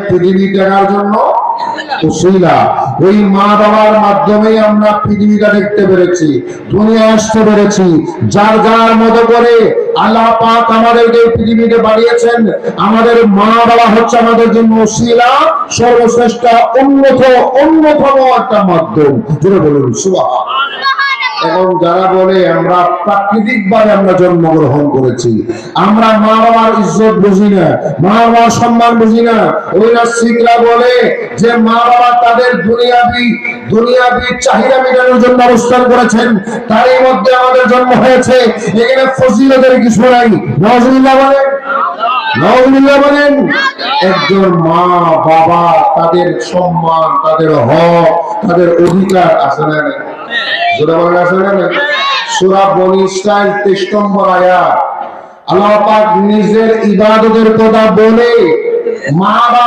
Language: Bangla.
পৃথিবী দেখার জন্য উসিলা। ওই মা বাবার মাধ্যমে আমরা পৃথিবীটা দেখতে পেরেছি, দুনিয়া আসতে পেরেছি। যার যার মতো করে আল্লাহ পাক আমাদেরকে পৃথিবীতে বানিয়েছেন। আমাদের মা বাবা হচ্ছে আমাদের জন্য উসিলা, সর্বশ্রেষ্ঠ অন্যতম একটা মাধ্যম। যেটা বলুন সুবহানাল্লাহ। এবং যারা বলে আমরা প্রাকৃতিক ভাবে আমরা জন্মগ্রহণ করেছি, আমরা মা বাবার ইজ্জত বুঝি না, মা বাবার সম্মান বুঝি না, ওই নাস্তিকরা বলে যে মা বাবা তাদের দুনিয়াবি চাহিদা মেটানোর জন্য অবস্থান করেছেন, তারই মধ্যে আমাদের জন্ম হয়েছে, এখানে ফজিলতের কিছু নাই। নাউজুবিল্লাহ বলেন, নাউজুবিল্লাহ বলেন। একজন মা বাবা তাদের সম্মান, তাদের হক, তাদের অধিকার আছে না? সূরা বনী ইসরাঈল 23 নম্বর আয়াত আল্লাহ পাক নিজের ইবাদতের কথা বলে মা বাবা